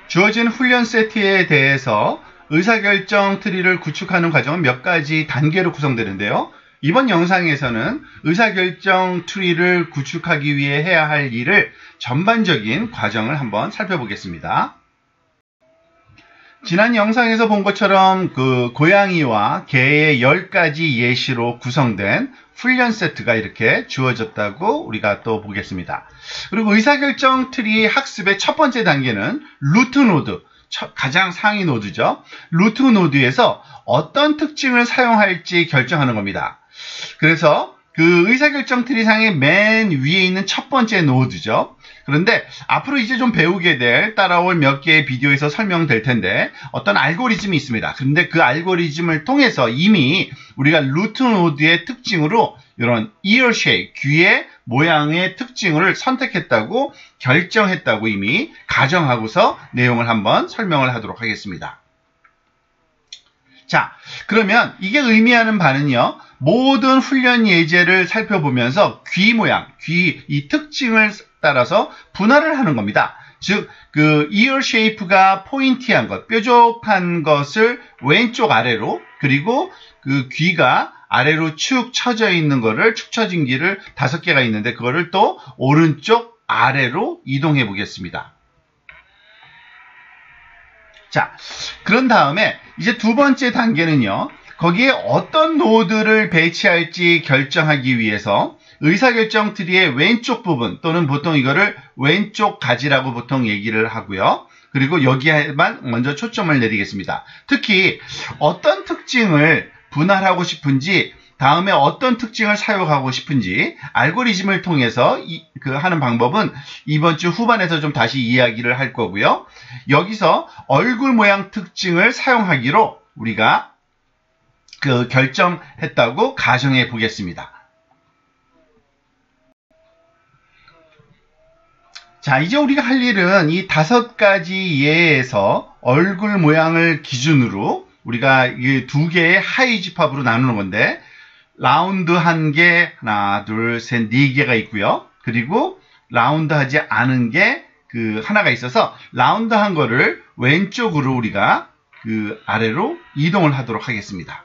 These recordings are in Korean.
주어진 훈련 세트에 대해서 의사결정 트리를 구축하는 과정은 몇 가지 단계로 구성되는데요. 이번 영상에서는 의사결정 트리를 구축하기 위해 해야 할 일을 전반적인 과정을 한번 살펴보겠습니다. 지난 영상에서 본 것처럼 고양이와 개의 10가지 예시로 구성된 훈련 세트가 이렇게 주어졌다고 우리가 또 보겠습니다. 그리고 의사결정 트리 학습의 첫 번째 단계는 루트 노드, 가장 상위 노드죠. 루트 노드에서 어떤 특징을 사용할지 결정하는 겁니다. 그래서 그 의사결정 트리상의 맨 위에 있는 첫 번째 노드죠. 그런데 앞으로 이제 좀 배우게 될 따라올 몇 개의 비디오에서 설명될 텐데 어떤 알고리즘이 있습니다. 그런데 그 알고리즘을 통해서 이미 우리가 루트 노드의 특징으로 이런 ear shape, 귀의 모양의 특징을 선택했다고 결정했다고 이미 가정하고서 내용을 한번 설명을 하도록 하겠습니다. 자, 그러면 이게 의미하는 바는요. 모든 훈련 예제를 살펴보면서 귀 모양, 이 특징을 따라서 분할을 하는 겁니다. 즉, 그 ear shape가 포인티한 것, 뾰족한 것을 왼쪽 아래로, 그리고 그 귀가 아래로 축 처져 있는 거를, 축 처진 귀를 5개가 있는데 그거를 또 오른쪽 아래로 이동해 보겠습니다. 자, 그런 다음에 이제 두 번째 단계는요. 거기에 어떤 노드를 배치할지 결정하기 위해서 의사결정 트리의 왼쪽 부분 또는 보통 이거를 왼쪽 가지라고 보통 얘기를 하고요. 그리고 여기에만 먼저 초점을 내리겠습니다. 특히 어떤 특징을 분할하고 싶은지 다음에 어떤 특징을 사용하고 싶은지 알고리즘을 통해서 하는 방법은 이번 주 후반에서 좀 다시 이야기를 할 거고요. 여기서 얼굴 모양 특징을 사용하기로 우리가 결정했다고 가정해 보겠습니다. 자, 이제 우리가 할 일은 이 5가지 예에서 얼굴 모양을 기준으로 우리가 이 2개의 하위 집합으로 나누는 건데 라운드한 게 하나, 둘, 셋, 4개가 있고요. 그리고 라운드하지 않은 게 하나가 있어서 라운드한 거를 왼쪽으로 우리가 아래로 이동을 하도록 하겠습니다.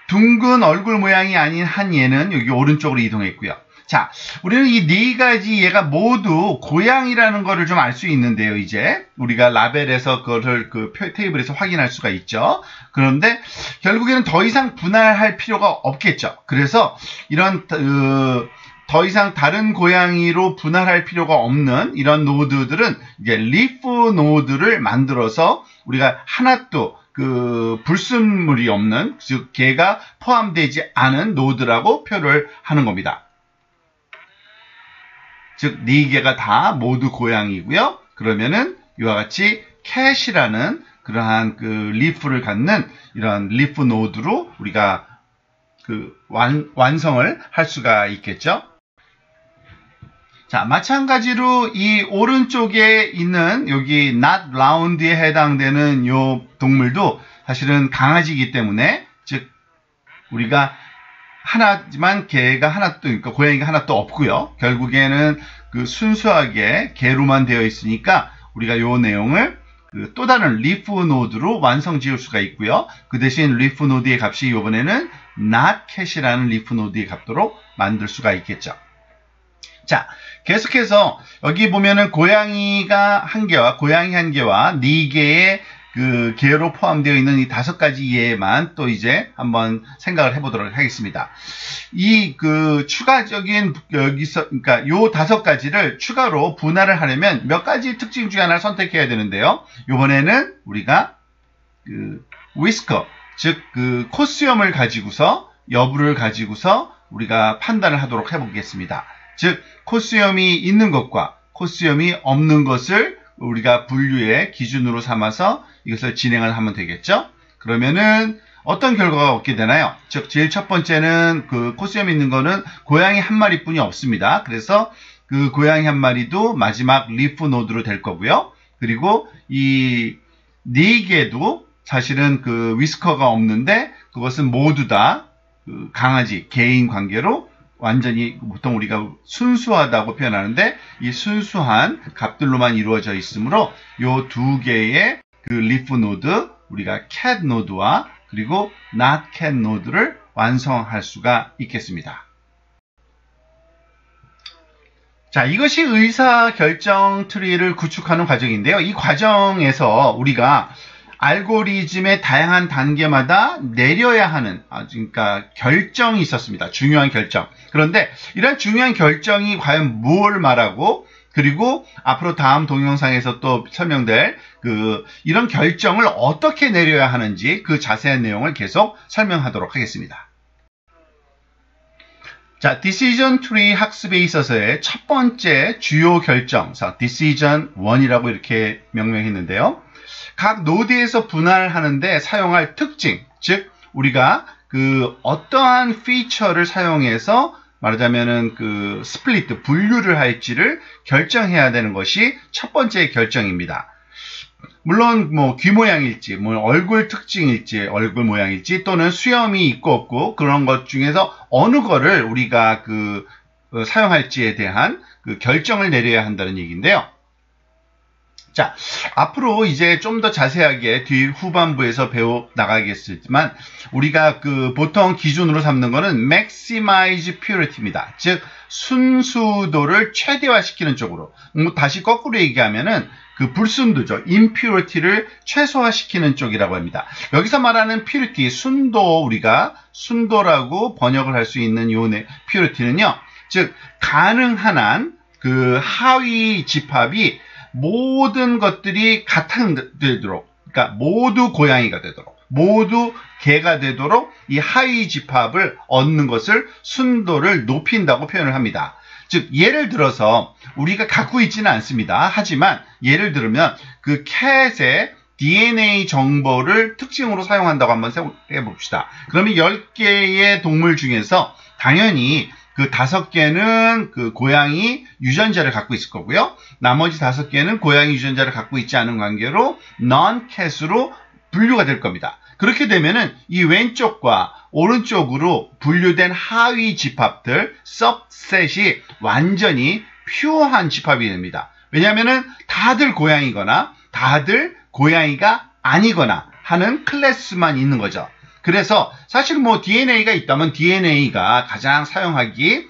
둥근 얼굴 모양이 아닌 한 얘는 여기 오른쪽으로 이동했고요. 자, 우리는 이 4가지 얘가 모두 고양이라는 거를 좀 알 수 있는데요, 이제. 우리가 라벨에서 그거를 테이블에서 확인할 수가 있죠. 그런데 결국에는 더 이상 분할할 필요가 없겠죠. 그래서 이런, 더 이상 다른 고양이로 분할할 필요가 없는 이런 노드들은 이제 리프 노드를 만들어서 우리가 하나도 불순물이 없는, 즉, 개가 포함되지 않은 노드라고 표를 하는 겁니다. 즉 4개가 다 모두 고양이고요. 그러면은 이와 같이 캣이라는 그러한 리프를 갖는 이런 리프 노드로 우리가 완성을 할 수가 있겠죠. 자, 마찬가지로 이 오른쪽에 있는 여기 not round에 해당되는 요 동물도 사실은 강아지이기 때문에, 즉 우리가 하나지만 개가 하나도, 그러니까 고양이가 하나도 없고요. 결국에는 순수하게 개로만 되어 있으니까 우리가 요 내용을 또 다른 리프 노드로 완성 지을 수가 있고요. 그 대신 리프 노드의 값이 이번에는 not cat이라는 리프 노드의 값도로 만들 수가 있겠죠. 자, 계속해서 여기 보면은 고양이가 1개와 고양이 1개와 4개의 개로 포함되어 있는 이 5가지 예만 또 이제 한번 생각을 해보도록 하겠습니다. 이 추가적인 여기서, 그러니까 요 5가지를 추가로 분할을 하려면 몇 가지 특징 중에 하나를 선택해야 되는데요. 요번에는 우리가 위스커, 즉 코수염을 가지고서 여부를 가지고서 우리가 판단을 하도록 해보겠습니다. 즉 코수염이 있는 것과 코수염이 없는 것을 우리가 분류의 기준으로 삼아서 이것을 진행을 하면 되겠죠. 그러면은 어떤 결과가 얻게 되나요? 즉 제일 첫 번째는 코수염이 있는 거는 고양이 1마리뿐이 없습니다. 그래서 고양이 1마리도 마지막 리프 노드로 될 거고요. 그리고 이 4개도 사실은 위스커가 없는데 그것은 모두 다 강아지, 개인 관계로 완전히 보통 우리가 순수하다고 표현하는데 이 순수한 값들로만 이루어져 있으므로 요 두 개의 그 리프 노드, 우리가 cat 노드와 그리고 not cat 노드를 완성할 수가 있겠습니다. 자, 이것이 의사결정 트리를 구축하는 과정인데요. 이 과정에서 우리가 알고리즘의 다양한 단계마다 내려야 하는, 그러니까 결정이 있었습니다. 중요한 결정. 그런데 이런 중요한 결정이 과연 뭘 말하고, 그리고 앞으로 다음 동영상에서 또 설명될 이런 결정을 어떻게 내려야 하는지 그 자세한 내용을 계속 설명하도록 하겠습니다. 자, Decision Tree 학습에 있어서의 첫 번째 주요 결정, Decision 1이라고 이렇게 명명했는데요. 각 노드에서 분할하는데 사용할 특징, 즉 우리가 어떠한 피처를 사용해서 말하자면은 스플리트, 분류를 할지를 결정해야 되는 것이 첫 번째 결정입니다. 물론 귀 모양일지, 얼굴 특징일지, 얼굴 모양일지, 또는 수염이 있고 없고 그런 것 중에서 어느 거를 우리가 사용할지에 대한 결정을 내려야 한다는 얘기인데요. 자, 앞으로 이제 좀 더 자세하게 뒤 후반부에서 배워 나가겠지만 우리가 보통 기준으로 삼는 거는 maximize purity입니다. 즉 순수도를 최대화시키는 쪽으로, 다시 거꾸로 얘기하면은 불순도죠. impurity를 최소화시키는 쪽이라고 합니다. 여기서 말하는 purity, 순도, 우리가 순도라고 번역을 할 수 있는 요 purity는요. 즉 가능한 한 하위 집합이 모든 것들이 같되도록, 그러니까 모두 고양이가 되도록, 모두 개가 되도록 이 하위 집합을 얻는 것을 순도를 높인다고 표현을 합니다. 즉 예를 들어서 우리가 갖고 있지는 않습니다. 하지만 예를 들면 캣의 DNA 정보를 특징으로 사용한다고 한번 생각해 봅시다. 그러면 10개의 동물 중에서 당연히 5개는 고양이 유전자를 갖고 있을 거고요. 나머지 5개는 고양이 유전자를 갖고 있지 않은 관계로 non-cat으로 분류가 될 겁니다. 그렇게 되면은 이 왼쪽과 오른쪽으로 분류된 하위 집합들, subset이 완전히 퓨어한 집합이 됩니다. 왜냐하면은 다들 고양이거나 다들 고양이가 아니거나 하는 클래스만 있는 거죠. 그래서 사실 DNA가 있다면 DNA가 가장 사용하기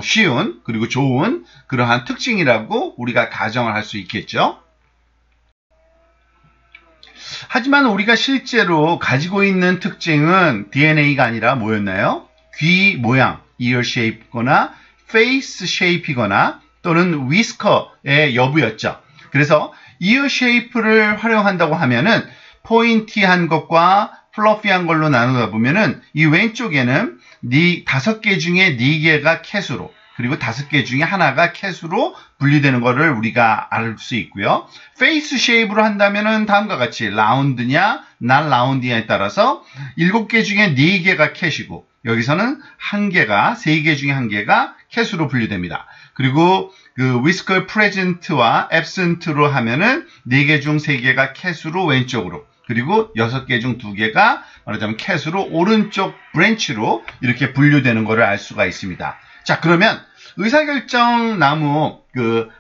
쉬운 그리고 좋은 그러한 특징이라고 우리가 가정을 할 수 있겠죠. 하지만 우리가 실제로 가지고 있는 특징은 DNA가 아니라 뭐였나요? 귀 모양, ear shape거나 face shape이거나 또는 whisker의 여부였죠. 그래서 ear shape를 활용한다고 하면은 포인티한 것과 플러피한 걸로 나누다 보면은 이 왼쪽에는 5개 중에 4개가 캣으로, 그리고 5개 중에 하나가 캣으로 분리되는 것을 우리가 알 수 있고요. 페이스 쉐입으로 한다면은 다음과 같이 라운드냐, not 라운드냐에 따라서 7개 중에 4개가 캣이고 여기서는 1개가, 3개 중에 1개가 캣으로 분류됩니다. 그리고 whisker present와 absent로 하면은 4개 중 3개가 캣으로 왼쪽으로, 그리고 6개 중 2개가 말하자면 캣으로 오른쪽 브랜치로 이렇게 분류되는 것을 알 수가 있습니다. 자, 그러면 의사결정 나무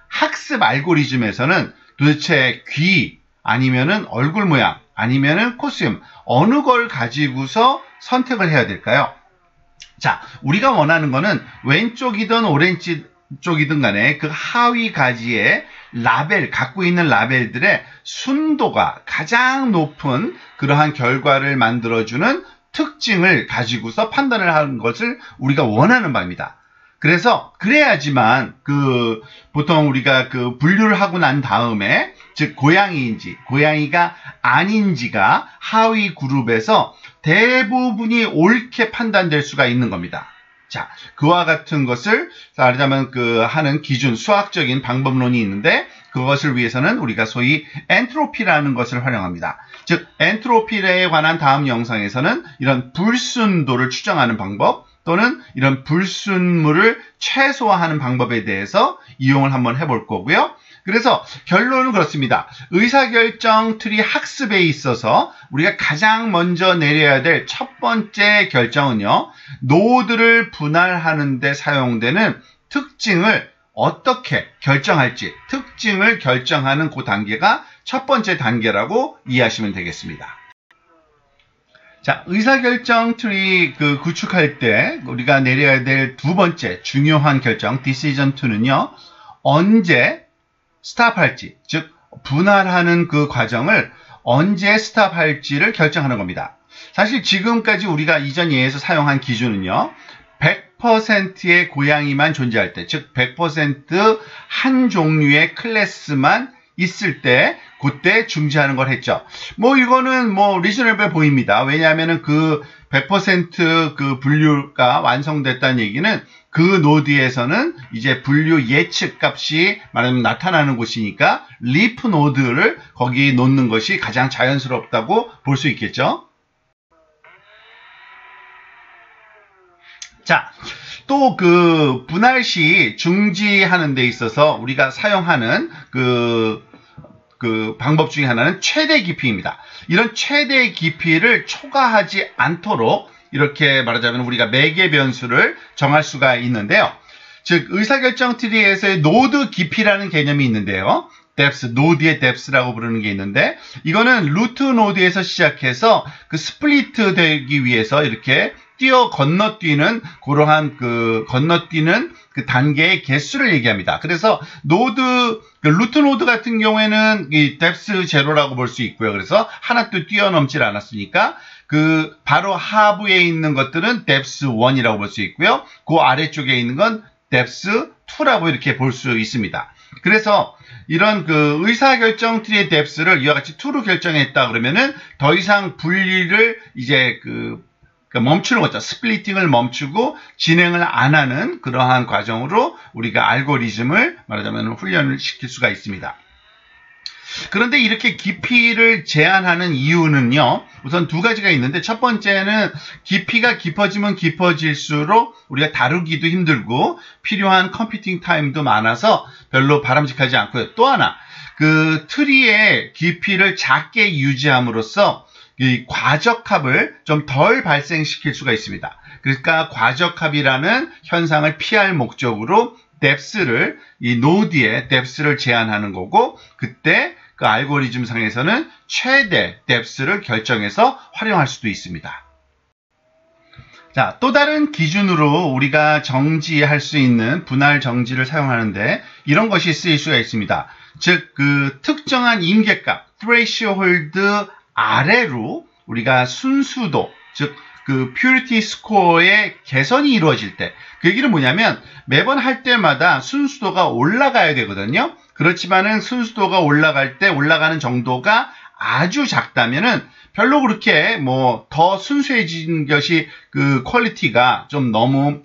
학습 알고리즘에서는 도대체 귀 아니면은 얼굴 모양 아니면은 코스튬 어느 걸 가지고서 선택을 해야 될까요? 자, 우리가 원하는 거는 왼쪽이든 오렌지 쪽이든 간에 하위 가지의 라벨, 갖고 있는 라벨들의 순도가 가장 높은 그러한 결과를 만들어주는 특징을 가지고서 판단을 하는 것을 우리가 원하는 바입니다. 그래서 그래야지만 보통 우리가 분류를 하고 난 다음에 즉 고양이인지 고양이가 아닌지가 하위 그룹에서 대부분이 옳게 판단될 수가 있는 겁니다. 자, 그와 같은 것을 말하자면 하는 기준, 수학적인 방법론이 있는데 그것을 위해서는 우리가 소위 엔트로피라는 것을 활용합니다. 즉 엔트로피에 관한 다음 영상에서는 이런 불순도를 추정하는 방법 또는 이런 불순물을 최소화하는 방법에 대해서 이용을 한번 해볼 거고요. 그래서 결론은 그렇습니다. 의사결정 트리 학습에 있어서 우리가 가장 먼저 내려야 될 첫 번째 결정은요. 노드를 분할하는 데 사용되는 특징을 어떻게 결정할지, 특징을 결정하는 그 단계가 첫 번째 단계라고 이해하시면 되겠습니다. 자, 의사결정 트리 구축할 때 우리가 내려야 될 두 번째 중요한 결정, decision 2는요. 언제 스탑할지, 즉 분할하는 그 과정을 언제 스탑할지를 결정하는 겁니다. 사실 지금까지 우리가 이전 예에서 사용한 기준은요. 100%의 고양이만 존재할 때, 즉 100% 한 종류의 클래스만 있을 때 그때 중지하는 걸 했죠. 이거는 리저너블해 보입니다. 왜냐하면은 그 100% 그 분류가 완성됐다는 얘기는 그 노드에서는 이제 분류 예측 값이 말하자면 나타나는 곳이니까 리프 노드를 거기 놓는 것이 가장 자연스럽다고 볼 수 있겠죠. 자, 또 그 분할 시 중지하는 데 있어서 우리가 사용하는 그 방법 중에 하나는 최대 깊이입니다. 이런 최대 깊이를 초과하지 않도록 이렇게 말하자면 우리가 매개 변수를 정할 수가 있는데요. 즉 의사결정 트리에서의 노드 깊이라는 개념이 있는데요. depth, 노드의 depth라고 부르는 게 있는데 이거는 루트 노드에서 시작해서 그 스플리트 되기 위해서 이렇게 건너뛰는 그러한 건너뛰는 그 단계의 개수를 얘기합니다. 그래서 루트 노드 같은 경우에는 이 depth 제로라고 볼 수 있고요. 그래서 하나도 뛰어넘질 않았으니까 바로 하부에 있는 것들은 depth 1이라고 볼 수 있고요. 그 아래쪽에 있는 건 depth 2라고 이렇게 볼 수 있습니다. 그래서 이런 의사결정 트리의 depth를 이와 같이 2로 결정했다 그러면은 더 이상 분리를 이제 멈추는 거죠. 스플리팅을 멈추고 진행을 안 하는 그러한 과정으로 우리가 알고리즘을 말하자면 훈련을 시킬 수가 있습니다. 그런데 이렇게 깊이를 제한하는 이유는요. 우선 두 가지가 있는데 첫 번째는 깊이가 깊어지면 깊어질수록 우리가 다루기도 힘들고 필요한 컴퓨팅 타임도 많아서 별로 바람직하지 않고요. 또 하나 트리의 깊이를 작게 유지함으로써 이 과적합을 좀 덜 발생시킬 수가 있습니다. 그러니까 과적합이라는 현상을 피할 목적으로 depth를 이 노드의 depth를 제한하는 거고 그때 그 알고리즘 상에서는 최대 depth를 결정해서 활용할 수도 있습니다. 자, 또 다른 기준으로 우리가 정지할 수 있는 분할 정지를 사용하는데 이런 것이 쓰일 수가 있습니다. 즉 특정한 임계값 threshold 아래로 우리가 순수도, 즉 purity score의 개선이 이루어질 때, 그 얘기는 뭐냐면 매번 할 때마다 순수도가 올라가야 되거든요. 그렇지만은 순수도가 올라갈 때 올라가는 정도가 아주 작다면은 별로 그렇게 더 순수해진 것이 퀄리티가 좀 너무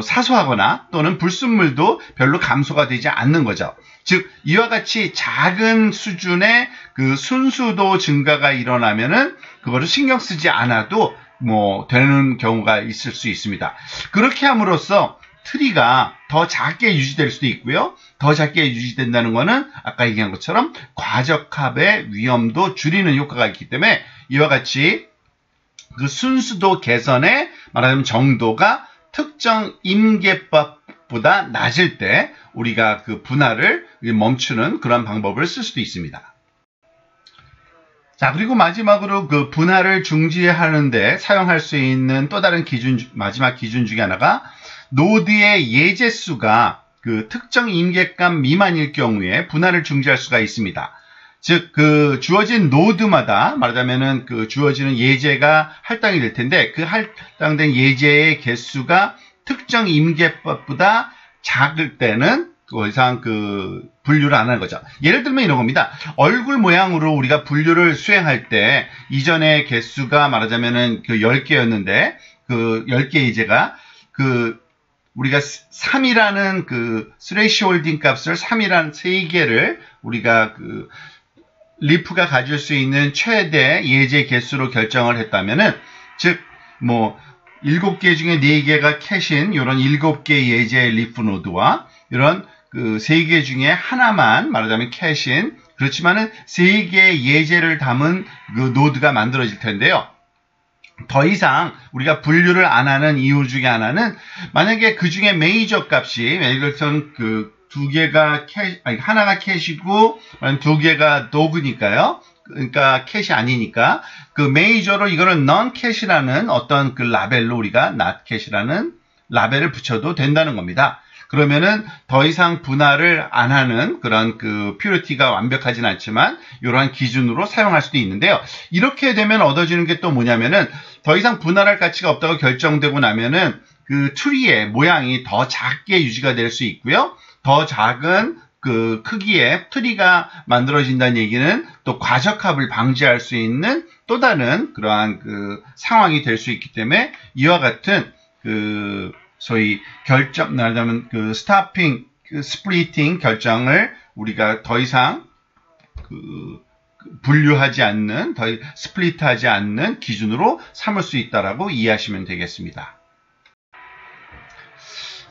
사소하거나 또는 불순물도 별로 감소가 되지 않는 거죠. 즉 이와 같이 작은 수준의 순수도 증가가 일어나면은 그거를 신경 쓰지 않아도 되는 경우가 있을 수 있습니다. 그렇게 함으로써 트리가 더 작게 유지될 수도 있고요. 더 작게 유지된다는 거는 아까 얘기한 것처럼 과적합의 위험도 줄이는 효과가 있기 때문에 이와 같이 순수도 개선의 말하자면 정도가 특정 임계값보다 낮을 때 우리가 분할을 멈추는 그런 방법을 쓸 수도 있습니다. 자, 그리고 마지막으로 분할을 중지하는데 사용할 수 있는 또 다른 마지막 기준 중에 하나가 노드의 예제수가 특정 임계값 미만일 경우에 분할을 중지할 수가 있습니다. 즉, 주어진 노드마다 말하자면은 주어지는 예제가 할당이 될 텐데 그 할당된 예제의 개수가 특정 임계값보다 작을 때는 더 이상 분류를 안 하는 거죠. 예를 들면 이런 겁니다. 얼굴 모양으로 우리가 분류를 수행할 때 이전의 개수가 말하자면은 10개였는데 10개 예제가 우리가 3이라는 스레시홀딩 값을 3이라는 3개를 우리가 리프가 가질 수 있는 최대 예제 개수로 결정을 했다면은 즉 7개 중에 4개가 캐신 이런 7개 예제 리프 노드와 이런 그 세 개 중에 하나만 말하자면 캐시인, 그렇지만은 세 개의 예제를 담은 그 노드가 만들어질 텐데요. 더 이상 우리가 분류를 안 하는 이유 중에 하나는 만약에 그 중에 메이저 값이 예를 들어서 그 두 개가 하나가 캐시고 두 개가 도그니까요. 그러니까 캐시 아니니까 그 메이저로 이거는 non 캐시라는 어떤 그 라벨로 우리가 not 캐시라는 라벨을 붙여도 된다는 겁니다. 그러면은 더 이상 분할을 안 하는 그런 그 퓨리티가 완벽하진 않지만 이러한 기준으로 사용할 수도 있는데요. 이렇게 되면 얻어지는 게 또 뭐냐면은 더 이상 분할할 가치가 없다고 결정되고 나면은 그 트리의 모양이 더 작게 유지가 될 수 있고요. 더 작은 그 크기의 트리가 만들어진다는 얘기는 또 과적합을 방지할 수 있는 또 다른 그러한 그 상황이 될 수 있기 때문에 이와 같은 그 소위 결정, 말하자면 그 스타핑, 그 스플리팅 결정을 우리가 더 이상 그 분류하지 않는, 더 스플리트하지 않는 기준으로 삼을 수 있다라고 이해하시면 되겠습니다.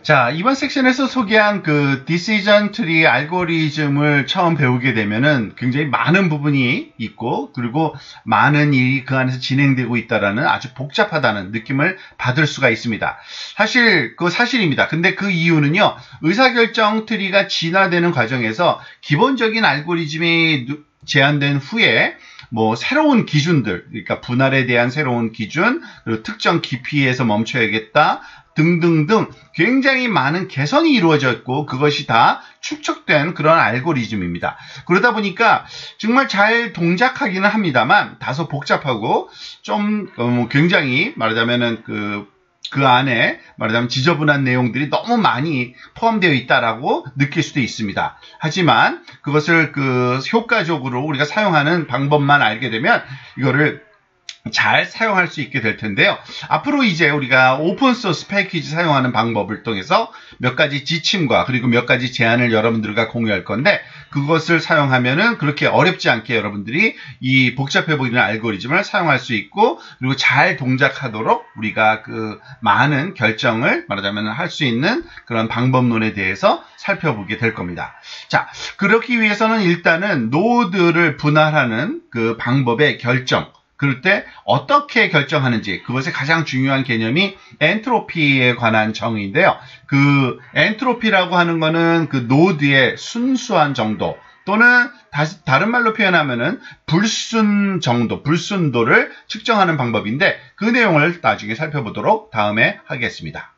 자, 이번 섹션에서 소개한 그 디시전 트리 알고리즘을 처음 배우게 되면은 굉장히 많은 부분이 있고 그리고 많은 일이 그 안에서 진행되고 있다라는 아주 복잡하다는 느낌을 받을 수가 있습니다. 사실 그거 사실입니다. 근데 그 이유는요. 의사결정 트리가 진화되는 과정에서 기본적인 알고리즘이 제한된 후에 뭐 새로운 기준들, 그러니까 분할에 대한 새로운 기준, 그리고 특정 깊이에서 멈춰야겠다 등등등 굉장히 많은 개선이 이루어졌고 그것이 다 축적된 그런 알고리즘입니다. 그러다 보니까 정말 잘 동작하기는 합니다만 다소 복잡하고 좀 굉장히 말하자면은 그 안에 말하자면 지저분한 내용들이 너무 많이 포함되어 있다라고 느낄 수도 있습니다. 하지만 그것을 그 효과적으로 우리가 사용하는 방법만 알게 되면 이거를 잘 사용할 수 있게 될 텐데요. 앞으로 이제 우리가 오픈소스 패키지 사용하는 방법을 통해서 몇 가지 지침과 그리고 몇 가지 제안을 여러분들과 공유할 건데 그것을 사용하면은 그렇게 어렵지 않게 여러분들이 이 복잡해 보이는 알고리즘을 사용할 수 있고 그리고 잘 동작하도록 우리가 그 많은 결정을 말하자면 할 수 있는 그런 방법론에 대해서 살펴보게 될 겁니다. 자, 그렇기 위해서는 일단은 노드를 분할하는 그 방법의 결정, 그럴 때 어떻게 결정하는지 그것의 가장 중요한 개념이 엔트로피에 관한 정의인데요. 그 엔트로피라고 하는 거는 그 노드의 순수한 정도 또는 다른 말로 표현하면은 불순 정도, 불순도를 측정하는 방법인데 그 내용을 나중에 살펴보도록 다음에 하겠습니다.